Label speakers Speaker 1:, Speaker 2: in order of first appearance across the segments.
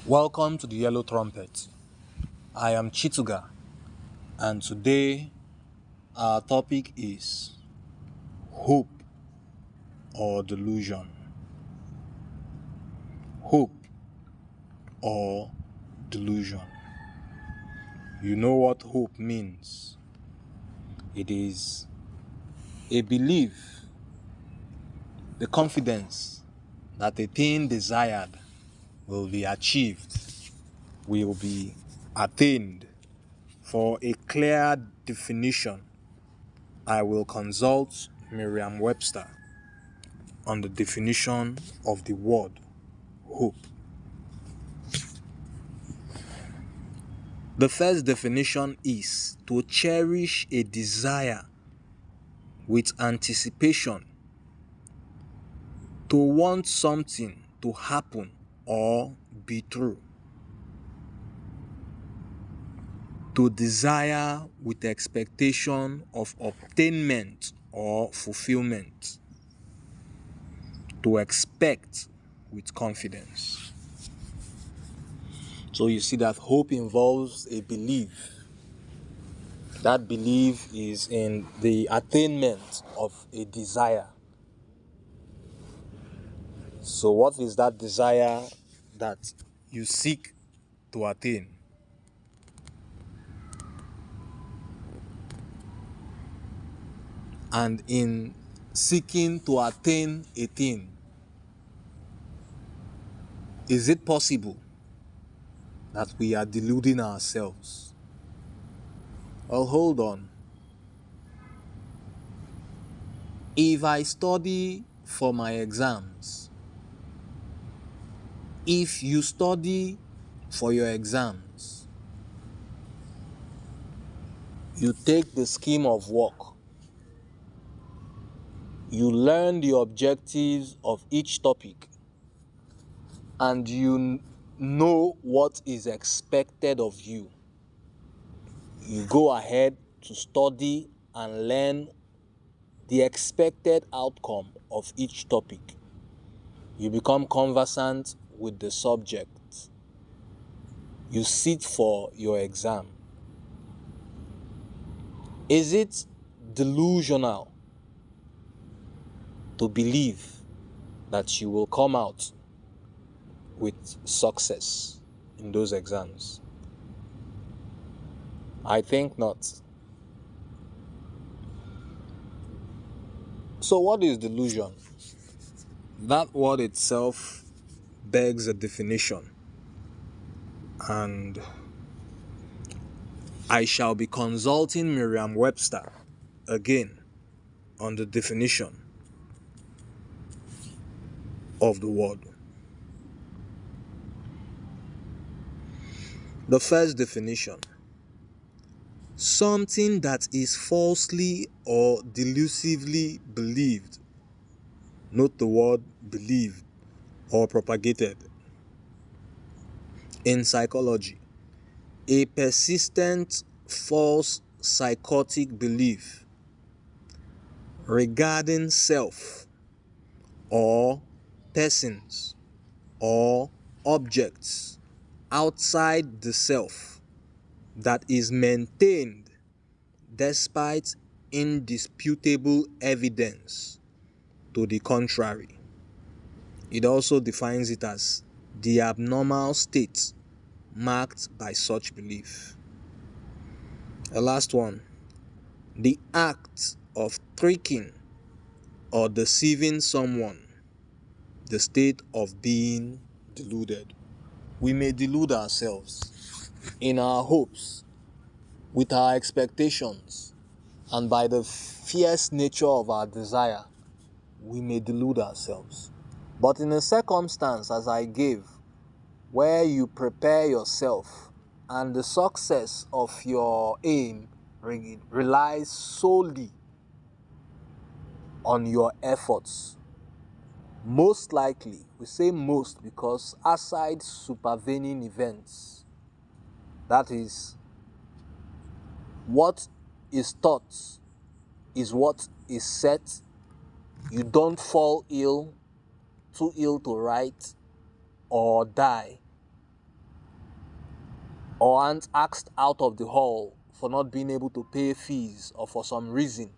Speaker 1: Welcome to the Yellow Trumpet. I am Chituga, and today our topic is hope or delusion. Hope or delusion. You know what hope means. It is a belief, the confidence that a thing desired will be achieved, will be attained. For a clear definition, I will consult Merriam-Webster on the definition of the word hope. The first definition is to cherish a desire with anticipation, to want something to happen or be true, to desire with expectation of obtainment or fulfillment, to expect with confidence. So you see that hope involves a belief. That belief is in the attainment of a desire. So what is that desire that you seek to attain? And in seeking to attain a thing, is it possible that we are deluding ourselves? Well, hold on. If I study for my exams, if you study for your exams, you take the scheme of work, you learn the objectives of each topic, and you know what is expected of you. You go ahead to study and learn the expected outcome of each topic. You become conversant with the subject. You sit for your exam. Is it delusional to believe that you will come out with success in those exams? I think not. So what is delusion? That word itself begs a definition, and I shall be consulting Merriam-Webster again on the definition of the word. The first definition: something that is falsely or delusively believed. Note the word believed or propagated. In psychology, a persistent false psychotic belief regarding self or persons or objects outside the self that is maintained despite indisputable evidence to the contrary. It also defines it as the abnormal state marked by such belief. The last one: the act of tricking or deceiving someone, the state of being deluded. We may delude ourselves in our hopes, with our expectations, and by the fierce nature of our desire, we may delude ourselves. But in a circumstance as I gave, where you prepare yourself and the success of your aim relies solely on your efforts, most likely, we say most because aside supervening events, that is, what is taught is what is set. You don't fall ill, too ill to write, or die or aren't asked out of the hall for not being able to pay fees or for some reason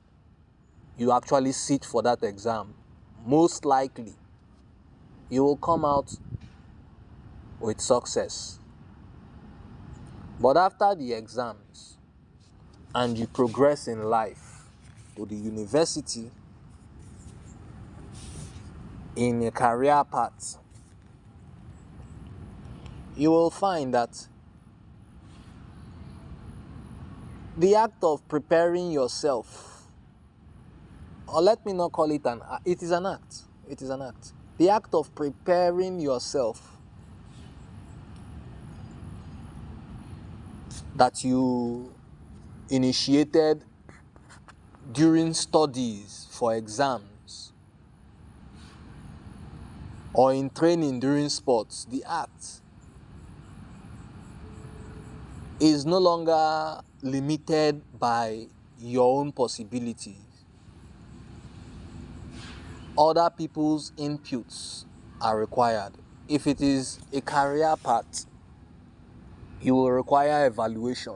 Speaker 1: you actually sit for that exam, most likely you will come out with success. But after the exams and you progress in life to the university, in a career path, you will find that the act of preparing yourself, or let me not call it an act, it is an act. It is an act. The act of preparing yourself that you initiated during studies for exams or in training during sports, the act is no longer limited by your own possibilities. Other people's inputs are required. If it is a career path, you will require evaluation.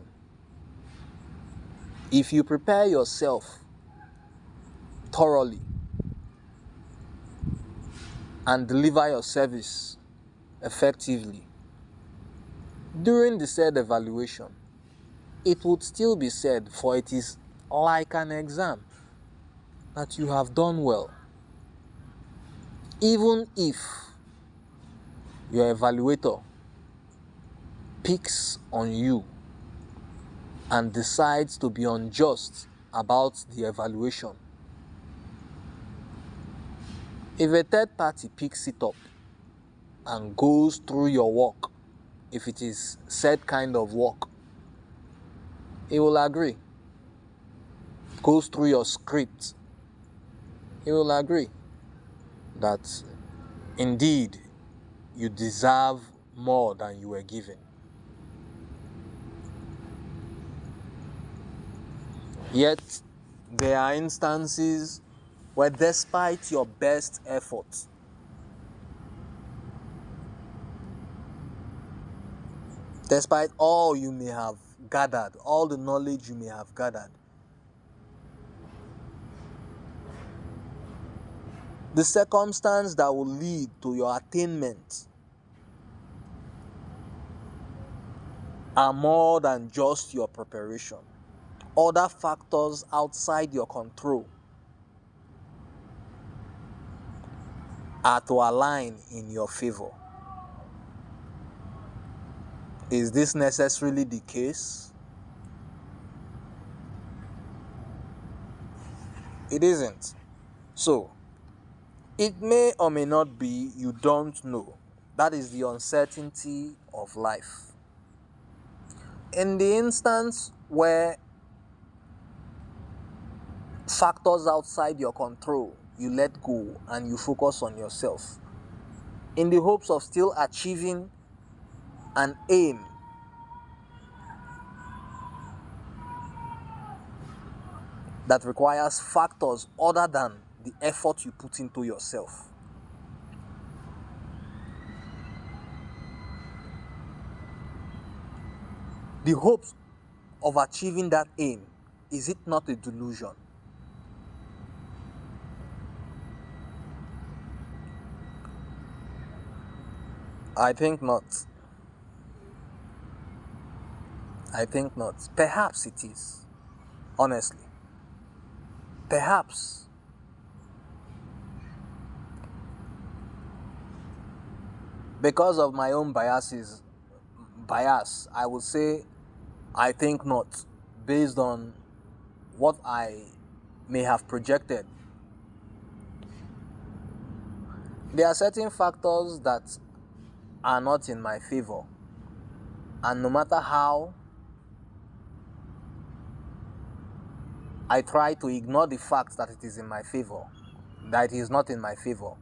Speaker 1: If you prepare yourself thoroughly and deliver your service effectively during the said evaluation, it would still be said, for it is like an exam, that you have done well. Even if your evaluator picks on you and decides to be unjust about the evaluation, if a third party picks it up and goes through your work, if it is said kind of work, he will agree. Goes through your script, he will agree that indeed you deserve more than you were given. Yet, there are instances where despite your best efforts, despite all you may have gathered, all the knowledge you may have gathered, the circumstance that will lead to your attainment are more than just your preparation. Other factors outside your control are to align in your favor. Is this necessarily the case? It isn't. So, it may or may not be, you don't know. That is the uncertainty of life. In the instance where factors outside your control, you let go and you focus on yourself, in the hopes of still achieving an aim that requires factors other than the effort you put into yourself. The hopes of achieving that aim, is it not a delusion? I think not. I think not. Perhaps it is. Honestly. Perhaps. Because of my own bias, I would say I think not, based on what I may have projected. There are certain factors that are not in my favor, and no matter how I try to ignore the fact that it is in my favor, that it is not in my favor,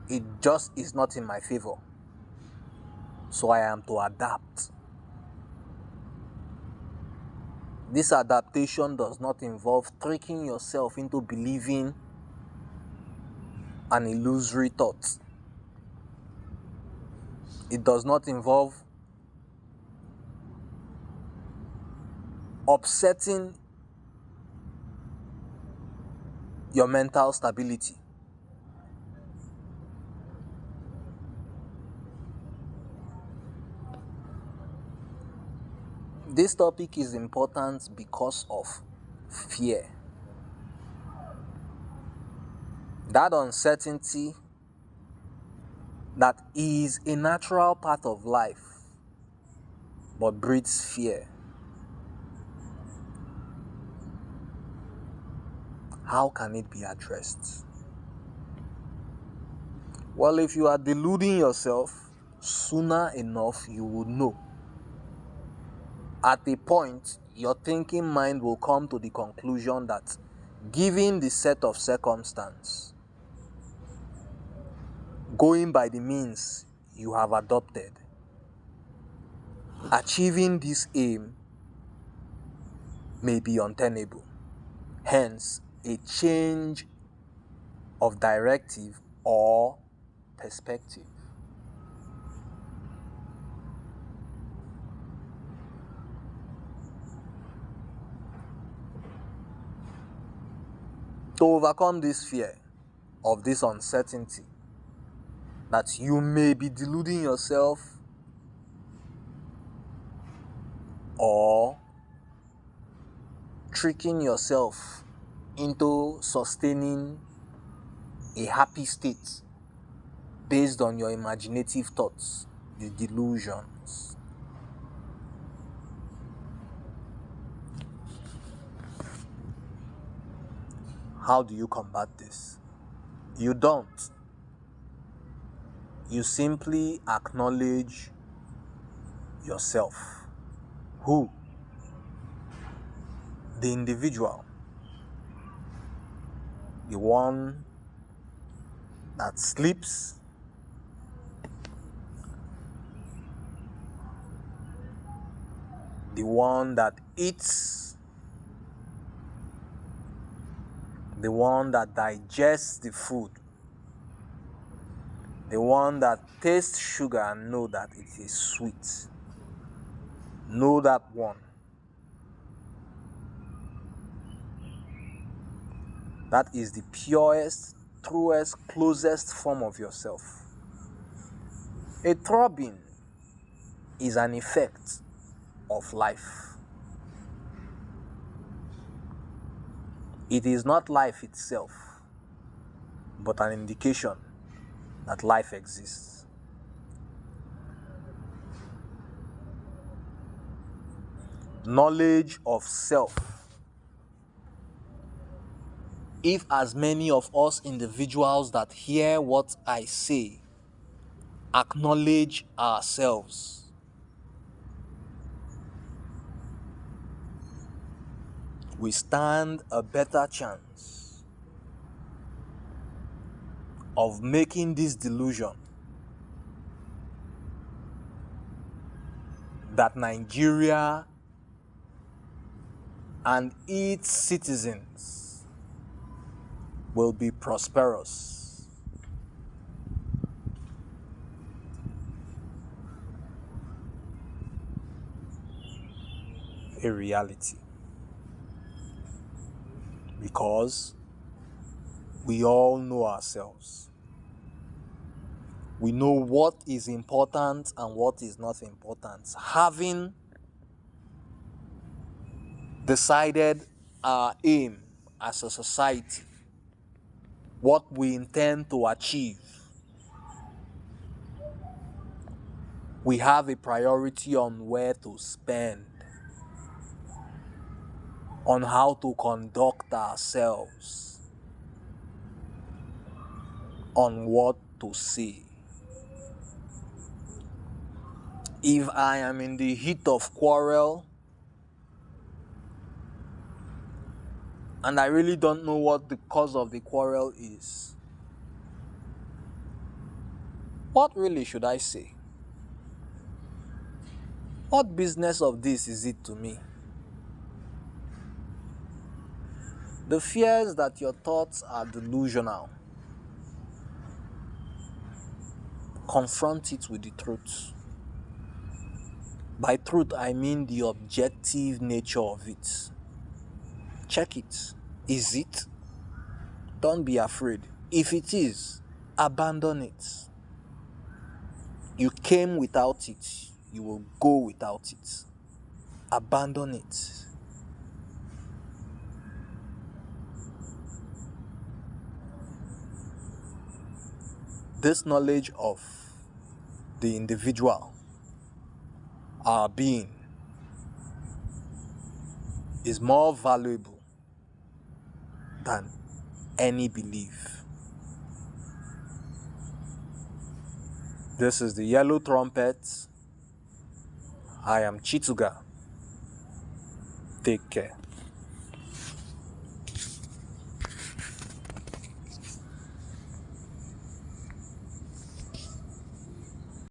Speaker 1: it just is not in my favor. So I am to adapt. This adaptation does not involve tricking yourself into believing an illusory thought. It does not involve upsetting your mental stability. This topic is important because of fear. That uncertainty that is a natural part of life but breeds fear. How can it be addressed? Well, if you are deluding yourself, sooner enough you will know. At a point, your thinking mind will come to the conclusion that, given the set of circumstance, going by the means you have adopted, achieving this aim may be untenable. Hence, a change of directive or perspective. To overcome this fear of this uncertainty, that you may be deluding yourself or tricking yourself into sustaining a happy state based on your imaginative thoughts, the delusions. How do you combat this? You don't. You simply acknowledge yourself. Who? The individual. The one that sleeps, the one that eats, the one that digests the food, the one that tastes sugar and know that it is sweet. Know that one. That is the purest, truest, closest form of yourself. A throbbing is an effect of life. It is not life itself, but an indication that life exists. Knowledge of self. If as many of us individuals that hear what I say acknowledge ourselves, we stand a better chance of making this delusion that Nigeria and its citizens will be prosperous. A reality. Because we all know ourselves. We know what is important and what is not important. Having decided our aim as a society, what we intend to achieve, we have a priority on where to spend, on how to conduct ourselves, on what to say. If I am in the heat of quarrel and I really don't know what the cause of the quarrel is, what really should I say? What business of this is it to me? The fears that your thoughts are delusional. Confront it with the truth. By truth, I mean the objective nature of it. Check it. Is it? Don't be afraid. If it is, abandon it. You came without it. You will go without it. Abandon it. This knowledge of the individual, our being, is more valuable than any belief. This is the Yellow Trumpet. I am Chituga. Take care.